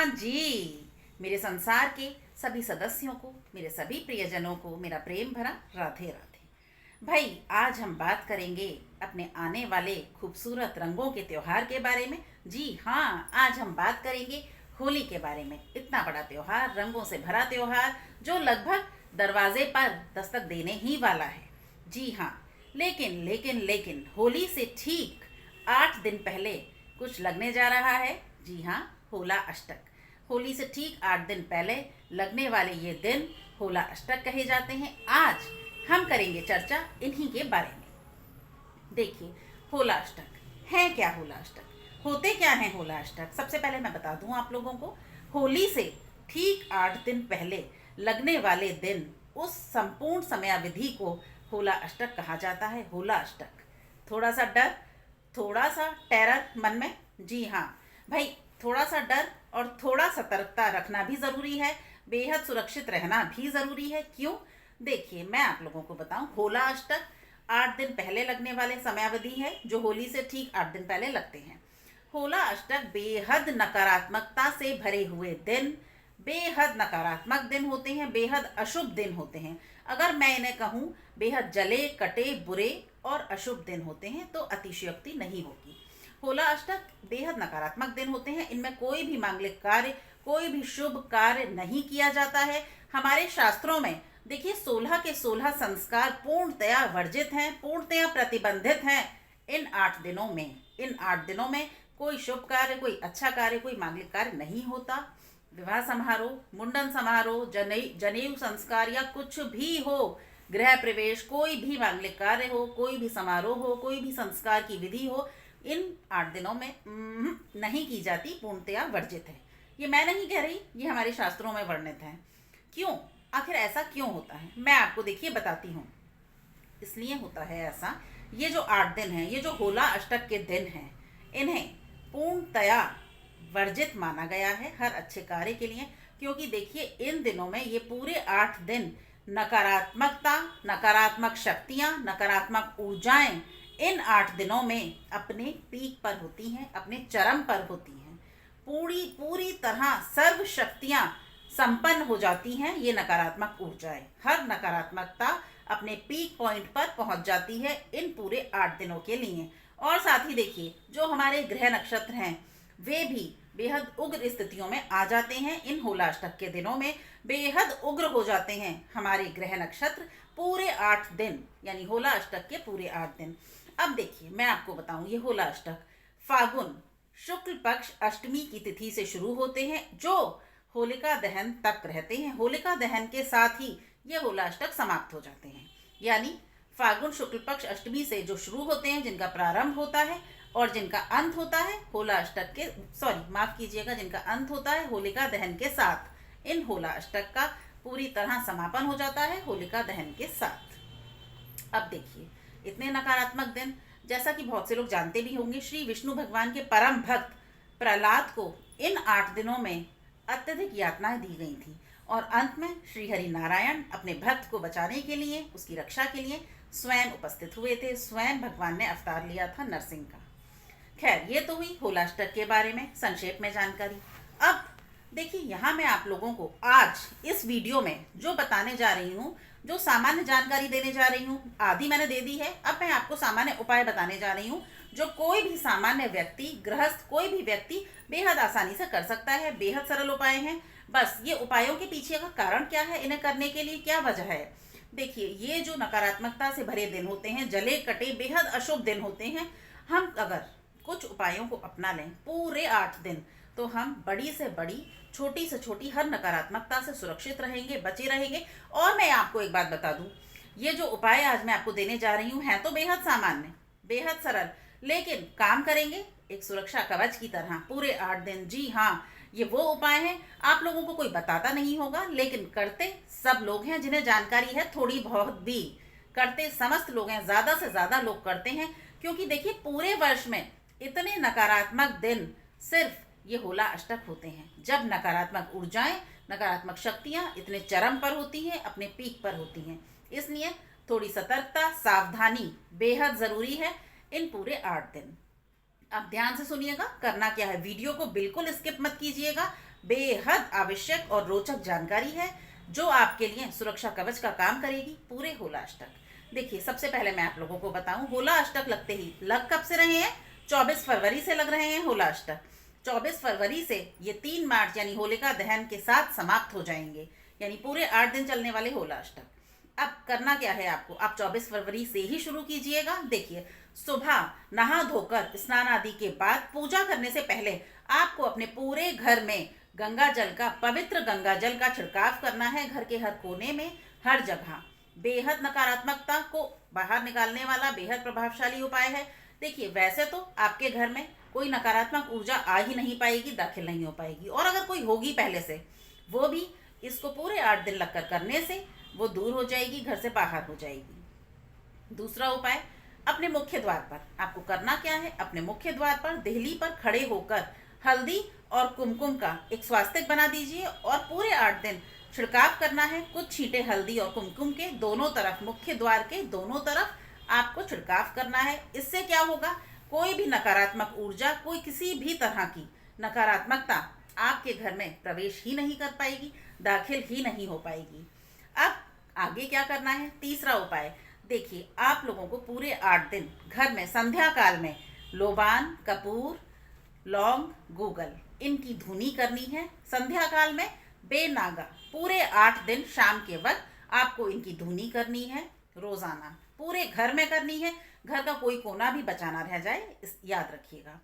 हाँ जी, मेरे संसार के सभी सदस्यों को, मेरे सभी प्रियजनों को मेरा प्रेम भरा राधे राधे। भाई, आज हम बात करेंगे अपने आने वाले खूबसूरत रंगों के त्योहार के बारे में। जी हाँ, आज हम बात करेंगे होली के बारे में। इतना बड़ा त्योहार, रंगों से भरा त्योहार, जो लगभग दरवाजे पर दस्तक देने ही वाला है। जी हाँ, लेकिन लेकिन लेकिन होली से ठीक 8 दिन पहले कुछ लगने जा रहा है। जी हाँ, होला अष्टक। होली से ठीक 8 दिन पहले लगने वाले ये दिन होला अष्टक कहे जाते हैं। आज हम करेंगे चर्चा इन्हीं के बारे में। देखिए, होला अष्टक है क्या? होला अष्टक होते क्या हैं? होला अष्टक सबसे पहले मैं बता दूं आप लोगों को। होली से ठीक 8 दिन पहले लगने वाले दिन, उस संपूर्ण समयावधि को होला अष्टक कहा जाता है। होला अष्टक, थोड़ा सा डर, थोड़ा सा टेरर मन में। जी हाँ भाई, थोड़ा सा डर और थोड़ा सतर्कता रखना भी ज़रूरी है। बेहद सुरक्षित रहना भी ज़रूरी है। क्यों? देखिए, मैं आप लोगों को बताऊं, होला अष्टक 8 दिन पहले लगने वाले समयावधि है, जो होली से ठीक 8 दिन पहले लगते हैं। होला अष्टक बेहद नकारात्मकता से भरे हुए दिन, बेहद नकारात्मक दिन होते हैं, बेहद अशुभ दिन होते हैं। अगर मैं इन्हें कहूँ बेहद जले कटे बुरे और अशुभ दिन होते हैं तो अतिशयोक्ति नहीं होगी। होला अष्टक बेहद नकारात्मक दिन होते हैं। इनमें कोई भी मांगलिक कार्य, कोई भी शुभ कार्य नहीं किया जाता है। हमारे शास्त्रों में देखिए, 16 के 16 संस्कार पूर्णतया वर्जित हैं, पूर्णतया प्रतिबंधित हैं इन 8 दिनों में। इन 8 दिनों में कोई शुभ कार्य, कोई अच्छा कार्य, कोई मांगलिक कार्य नहीं होता। विवाह समारोह, मुंडन समारोह, जनेऊ संस्कार या कुछ भी हो, गृह प्रवेश, कोई भी मांगलिक कार्य हो, कोई भी समारोह हो, कोई भी संस्कार की विधि हो, इन 8 दिनों में नहीं की जाती, पूर्णतया वर्जित है। ये मैं नहीं कह रही, ये हमारे शास्त्रों में वर्णित है। क्यों? आखिर ऐसा क्यों होता है, मैं आपको देखिए बताती हूँ। इसलिए होता है ऐसा, ये जो 8 दिन हैं, ये जो होला अष्टक के दिन हैं, इन्हें पूर्णतया वर्जित माना गया है हर अच्छे कार्य के लिए। क्योंकि देखिए, इन दिनों में ये पूरे 8 दिन नकारात्मकता, नकारात्मक शक्तियाँ, नकारात्मक ऊर्जाएं इन 8 दिनों में अपने पीक पर होती हैं, अपने चरम पर होती हैं। पूरी पूरी तरह सर्व शक्तियाँ संपन्न हो जाती हैं। ये नकारात्मक ऊर्जाएं, हर नकारात्मकता अपने पीक पॉइंट पर पहुंच जाती है इन पूरे 8 दिनों के लिए। और साथ ही देखिए, जो हमारे ग्रह नक्षत्र हैं, वे भी बेहद उग्र स्थितियों में आ जाते हैं। इन होलाष्टक के दिनों में बेहद उग्र हो जाते हैं हमारे ग्रह नक्षत्र पूरे 8 दिन, यानी होला अष्टक के पूरे 8 दिन। अब देखिए, मैं आपको बताऊं, ये होला अष्टक फागुन शुक्ल पक्ष अष्टमी की तिथि से शुरू होते हैं, जो होलिका दहन तक रहते हैं। होलिका दहन के साथ ही ये होला अष्टक समाप्त हो जाते हैं। यानी फागुन शुक्ल पक्ष अष्टमी से जो शुरू होते हैं, जिनका प्रारंभ होता है और जिनका अंत होता है होला अष्टक के, सॉरी माफ कीजिएगा, जिनका अंत होता है होलिका दहन के साथ, इन होला अष्टक का पूरी तरह समापन हो जाता है होलिका दहन के साथ। अब देखिए, इतने नकारात्मक दिन, जैसा कि बहुत से लोग जानते भी होंगे, श्री विष्णु भगवान के परम भक्त प्रहलाद को इन 8 दिनों में अत्यधिक यातनाएं दी गई थी। और अंत में श्री हरि नारायण अपने भक्त को बचाने के लिए, उसकी रक्षा के लिए स्वयं उपस्थित हुए थे। स्वयं भगवान ने अवतार लिया था नरसिंह का। खैर, ये तो हुई होलाष्टक के बारे में संक्षेप में जानकारी। अब देखिए, यहाँ मैं आप लोगों को आज इस वीडियो में जो बताने जा रही हूँ, जो सामान्य जानकारी देने जा रही हूँ, आधी मैंने दे दी है। अब मैं आपको सामान्य उपाय बताने जा रही हूँ, जो कोई भी सामान्य व्यक्ति, गृहस्थ, कोई भी व्यक्ति बेहद आसानी से कर सकता है। बेहद सरल उपाय हैं। बस ये उपायों के पीछे का कारण क्या है, इन्हें करने के लिए क्या वजह है। देखिए, ये जो नकारात्मकता से भरे दिन होते हैं, जले कटे बेहद अशुभ दिन होते हैं, हम अगर कुछ उपायों को अपना लें पूरे 8 दिन, तो हम बड़ी से बड़ी, छोटी से छोटी हर नकारात्मकता से सुरक्षित रहेंगे, बचे रहेंगे। और मैं आपको एक बात बता दूं, ये जो उपाय आज मैं आपको देने जा रही हूँ हैं तो बेहद सामान्य, बेहद सरल, लेकिन काम करेंगे एक सुरक्षा कवच की तरह पूरे 8 दिन। जी हाँ, ये वो उपाय हैं, आप लोगों को कोई बताता नहीं होगा, लेकिन करते सब लोग हैं जिन्हें जानकारी है, थोड़ी बहुत भी करते समस्त लोग हैं, ज़्यादा से ज़्यादा लोग करते हैं। क्योंकि देखिए, पूरे वर्ष में इतने नकारात्मक दिन सिर्फ ये होला अष्टक होते हैं, जब नकारात्मक ऊर्जाएं, नकारात्मक शक्तियां इतने चरम पर होती हैं, अपने पीक पर होती हैं। इसलिए थोड़ी सतर्कता, सावधानी बेहद ज़रूरी है इन पूरे 8 दिन। अब ध्यान से सुनिएगा, करना क्या है, वीडियो को बिल्कुल स्किप मत कीजिएगा। बेहद आवश्यक और रोचक जानकारी है जो आपके लिए सुरक्षा कवच का काम करेगी पूरे होला अष्टक। देखिए, सबसे पहले मैं आप लोगों को बताऊं, होला अष्टक लगते ही लग कब से रहे हैं? 24 फरवरी से लग रहे हैं होला अष्टक। 24 फरवरी से ये 3 मार्च यानी होलिका दहन के साथ समाप्त हो जाएंगे, यानी पूरे 8 दिन चलने वाले होला अष्टक। अब करना क्या है आपको, आप 24 फरवरी से ही शुरू कीजिएगा। देखिए, सुबह नहा धोकर स्नान आदि के बाद पूजा करने से पहले आपको अपने पूरे घर में गंगा जल का, पवित्र गंगा जल का छिड़काव करना है। घर के हर कोने में, हर जगह। बेहद नकारात्मकता को बाहर निकालने वाला बेहद प्रभावशाली उपाय है। देखिए, वैसे तो आपके घर में कोई नकारात्मक ऊर्जा आ ही नहीं पाएगी, दाखिल नहीं हो पाएगी, और अगर कोई होगी पहले से, वो भी इसको पूरे 8 दिन लगकर करने से वो दूर हो जाएगी, घर से बाहर हो जाएगी। दूसरा उपाय, अपने मुख्य द्वार पर आपको करना क्या है, अपने मुख्य द्वार पर देहली पर खड़े होकर हल्दी और कुमकुम का एक स्वास्तिक बना दीजिए और पूरे 8 दिन छिड़काव करना है। कुछ छींटे हल्दी और कुमकुम के दोनों तरफ, मुख्य द्वार के दोनों तरफ आपको छिड़काव करना है। इससे क्या होगा, कोई भी नकारात्मक ऊर्जा, कोई किसी भी तरह की नकारात्मकता आपके घर में प्रवेश ही नहीं कर पाएगी, दाखिल ही नहीं हो पाएगी। अब आगे क्या करना है, तीसरा उपाय। देखिए, आप लोगों को पूरे 8 दिन घर में संध्या काल में लोबान, कपूर, लौंग, गूगल इनकी धुनी करनी है। संध्या काल में बेनागा पूरे 8 दिन शाम के वक्त आपको इनकी धुनी करनी है, रोजाना पूरे घर में करनी है। घर का कोई कोना भी बचा ना रह जाए, याद रखिएगा।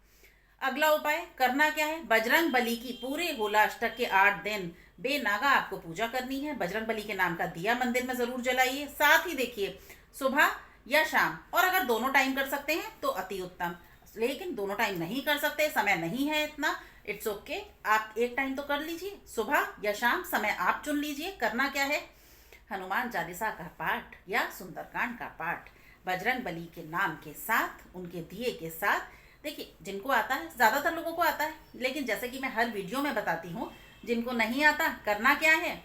अगला उपाय करना क्या है, बजरंग बली की पूरे होला अष्टक के 8 दिन बेनागा आपको पूजा करनी है। बजरंग बली के नाम का दिया मंदिर में जरूर जलाइए। साथ ही देखिए, सुबह या शाम, और अगर दोनों टाइम कर सकते हैं तो अति उत्तम, लेकिन दोनों टाइम नहीं कर सकते, समय नहीं है इतना, इट्स ओके, आप एक टाइम तो कर लीजिए, सुबह या शाम, समय आप चुन लीजिए। करना क्या है, हनुमान चालीसा का पाठ या सुंदरकांड का पाठ बजरंग बली के नाम के साथ, उनके दिए के साथ। देखिए, जिनको आता है, ज़्यादातर लोगों को आता है, लेकिन जैसे कि मैं हर वीडियो में बताती हूँ, जिनको नहीं आता, करना क्या है,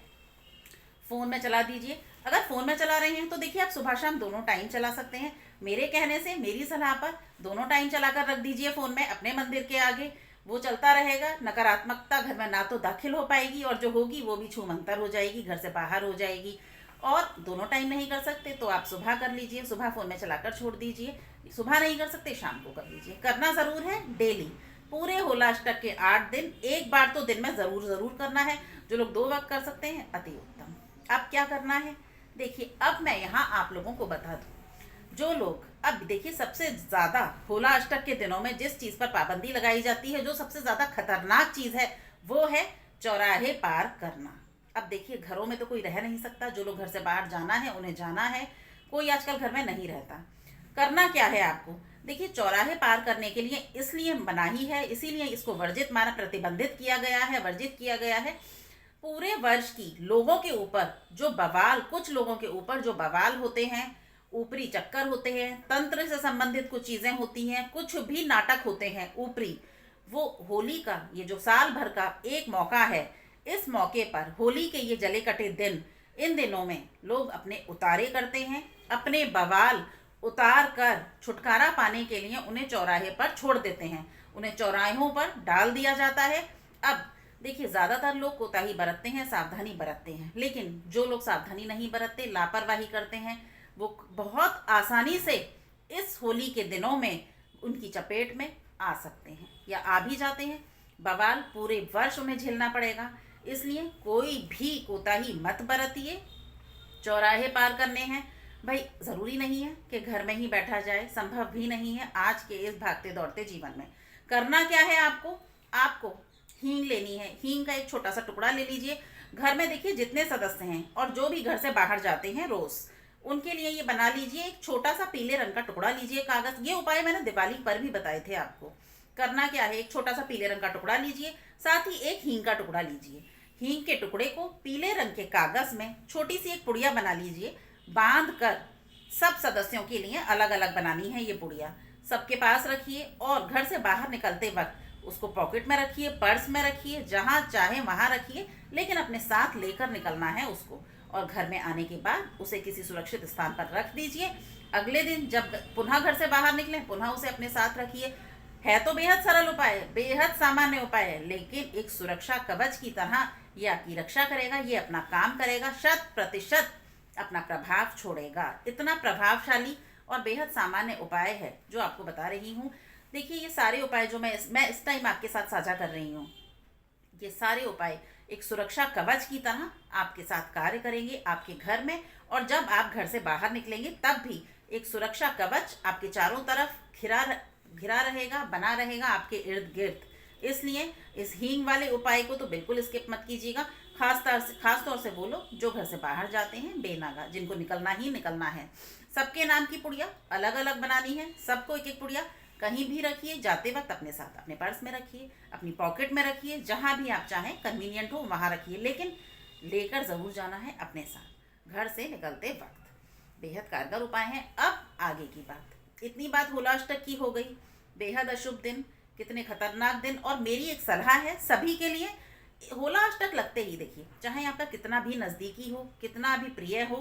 फ़ोन में चला दीजिए। अगर फ़ोन में चला रहे हैं तो देखिए, आप सुबह शाम दोनों टाइम चला सकते हैं। मेरे कहने से, मेरी सलाह पर दोनों टाइम चलाकर रख दीजिए फ़ोन में अपने मंदिर के आगे, वो चलता रहेगा। नकारात्मकता घर में ना तो दाखिल हो पाएगी, और जो होगी वो भी छूमंतर हो जाएगी, घर से बाहर हो जाएगी। और दोनों टाइम नहीं कर सकते तो आप सुबह कर लीजिए, सुबह फ़ोन में चलाकर छोड़ दीजिए। सुबह नहीं कर सकते, शाम को कर लीजिए। करना ज़रूर है डेली, पूरे होला अष्टक के 8 दिन, एक बार तो दिन में ज़रूर करना है। जो लोग 2 वक्त कर सकते हैं, अति उत्तम। अब क्या करना है, देखिए, अब मैं यहाँ आप लोगों को बता दूँ, जो लोग, अब देखिए, सबसे ज़्यादा होला अष्टक के दिनों में जिस चीज़ पर पाबंदी लगाई जाती है, जो सबसे ज़्यादा खतरनाक चीज़ है, वो है चौराहे पार करना। अब देखिए, घरों में तो कोई रह नहीं सकता, जो लोग घर से बाहर जाना है उन्हें जाना है, कोई आजकल घर में नहीं रहता। करना क्या है आपको, देखिए, चौराहे पार करने के लिए इसलिए मनाही है, इसीलिए इसको वर्जित माना, प्रतिबंधित किया गया है, वर्जित किया गया है। पूरे वर्ष की लोगों के ऊपर जो बवाल, कुछ लोगों के ऊपर जो बवाल होते हैं, ऊपरी चक्कर होते हैं, तंत्र से संबंधित कुछ चीज़ें होती हैं, कुछ भी नाटक होते हैं ऊपरी, वो होली का ये जो साल भर का एक मौका है, इस मौके पर होली के ये जले कटे दिन, इन दिनों में लोग अपने उतारे करते हैं, अपने बवाल उतार कर छुटकारा पाने के लिए उन्हें चौराहे पर छोड़ देते हैं, उन्हें चौराहों पर डाल दिया जाता है। अब देखिए, ज़्यादातर लोग कोताही बरतते हैं, सावधानी बरतते हैं, लेकिन जो लोग सावधानी नहीं बरतते, लापरवाही करते हैं, वो बहुत आसानी से इस होली के दिनों में उनकी चपेट में आ सकते हैं या आ भी जाते हैं। बवाल पूरे वर्ष उन्हें झेलना पड़ेगा, इसलिए कोई भी कोताही मत बरतिए। चौराहे पार करने हैं भाई, ज़रूरी नहीं है कि घर में ही बैठा जाए, संभव भी नहीं है आज के इस भागते दौड़ते जीवन में। करना क्या है आपको हींग लेनी है, हींग का एक छोटा सा टुकड़ा ले लीजिए। घर में देखिए, जितने सदस्य हैं और जो भी घर से बाहर जाते हैं रोज़, उनके लिए ये बना लीजिए। एक छोटा सा पीले रंग का टुकड़ा लीजिए, कागज़, ये उपाय मैंने दिवाली पर भी बताए थे आपको। करना क्या है, एक छोटा सा पीले रंग का टुकड़ा लीजिए, साथ ही एक हींग का टुकड़ा लीजिए। हींग के टुकड़े को पीले रंग के कागज़ में छोटी सी एक पुड़िया बना लीजिए, बांध कर सब सदस्यों के लिए अलग अलग बनानी है ये पुड़िया, सबके पास रखिए। और घर से बाहर निकलते वक्त उसको पॉकेट में रखिए, पर्स में रखिए, जहाँ चाहे वहाँ रखिए, लेकिन अपने साथ लेकर निकलना है उसको। और घर में आने के बाद उसे किसी सुरक्षित स्थान पर रख दीजिए। अगले दिन जब पुनः घर से बाहर निकलें, पुनः उसे अपने साथ रखिए। है तो बेहद सरल उपाय, बेहद सामान्य उपाय है, लेकिन एक सुरक्षा कवच की तरह ये आपकी रक्षा करेगा, ये अपना काम करेगा, 100% अपना प्रभाव छोड़ेगा। इतना प्रभावशाली और बेहद सामान्य उपाय है जो आपको बता रही हूँ। देखिए, ये सारे उपाय जो मैं इस टाइम आपके साथ साझा कर रही हूँ, ये सारे उपाय एक सुरक्षा कवच की तरह आपके साथ कार्य करेंगे आपके घर में, और जब आप घर से बाहर निकलेंगे तब भी एक सुरक्षा कवच आपके चारों तरफ घिरा रहेगा, बना रहेगा आपके इर्द गिर्द। इसलिए इस हींग वाले उपाय को तो बिल्कुल स्किप मत कीजिएगा। खास तौर से वो लोग जो घर से बाहर जाते हैं, बेनागा, जिनको निकलना ही निकलना है। सबके नाम की पुड़िया अलग अलग बनानी है, सबको एक एक पुड़िया कहीं भी रखिए, जाते वक्त अपने साथ अपने पर्स में रखिए, अपनी पॉकेट में रखिए, जहाँ भी आप चाहें कन्वीनियंट हो वहाँ रखिए, लेकिन लेकर ज़रूर जाना है अपने साथ घर से निकलते वक्त। बेहद कारगर उपाय हैं। अब आगे की बात, इतनी बात होला अष्टक की हो गई। बेहद अशुभ दिन, कितने खतरनाक दिन, और मेरी एक सलाह है सभी के लिए, होला अष्टक लगते ही देखिए, चाहे आपका कितना भी नज़दीकी हो, कितना भी प्रिय हो,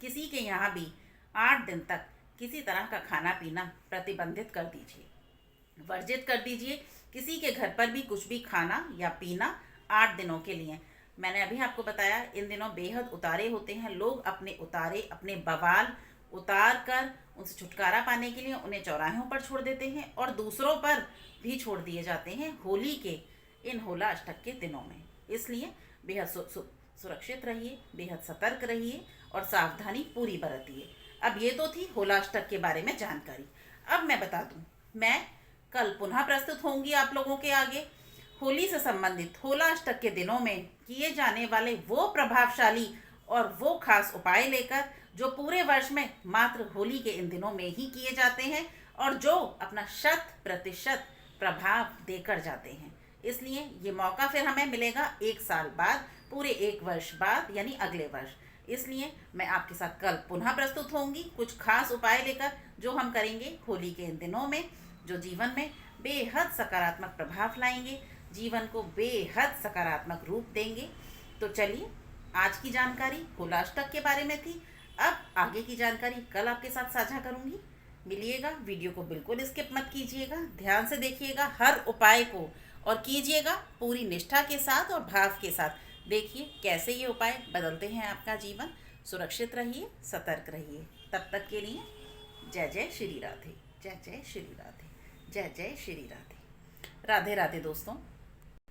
किसी के यहाँ भी 8 दिन तक किसी तरह का खाना पीना प्रतिबंधित कर दीजिए, वर्जित कर दीजिए। किसी के घर पर भी कुछ भी खाना या पीना 8 दिनों के लिए। मैंने अभी आपको बताया, इन दिनों बेहद उतारे होते हैं लोग, अपने बवाल उतार कर उनसे छुटकारा पाने के लिए उन्हें चौराहों पर छोड़ देते हैं, और दूसरों पर भी छोड़ दिए जाते हैं होली के इन होला अष्टक के दिनों में। इसलिए बेहद सुरक्षित रहिए, बेहद सतर्क रहिए और सावधानी पूरी बरतिए। अब ये तो थी होला अष्टक के बारे में जानकारी। अब मैं बता दूं, मैं कल पुनः प्रस्तुत होंगी आप लोगों के आगे होली से संबंधित होला अष्टक के दिनों में किए जाने वाले वो प्रभावशाली और वो खास उपाय लेकर जो पूरे वर्ष में मात्र होली के इन दिनों में ही किए जाते हैं और जो अपना 100% प्रभाव देकर जाते हैं। इसलिए ये मौका फिर हमें मिलेगा 1 साल बाद, पूरे 1 वर्ष बाद, यानी अगले वर्ष। इसलिए मैं आपके साथ कल पुनः प्रस्तुत होंगी कुछ खास उपाय लेकर जो हम करेंगे होली के इन दिनों में, जो जीवन में बेहद सकारात्मक प्रभाव लाएंगे, जीवन को बेहद सकारात्मक रूप देंगे। तो चलिए, आज की जानकारी होला अष्टक के बारे में थी। अब आगे की जानकारी कल आपके साथ साझा करूंगी। मिलिएगा, वीडियो को बिल्कुल स्किप मत कीजिएगा, ध्यान से देखिएगा हर उपाय को और कीजिएगा पूरी निष्ठा के साथ और भाव के साथ। देखिए कैसे ये उपाय बदलते हैं आपका जीवन। सुरक्षित रहिए, सतर्क रहिए। तब तक के लिए जय जय श्री राधे, जय जय श्री राधे, जय जय श्री राधे। राधे राधे दोस्तों।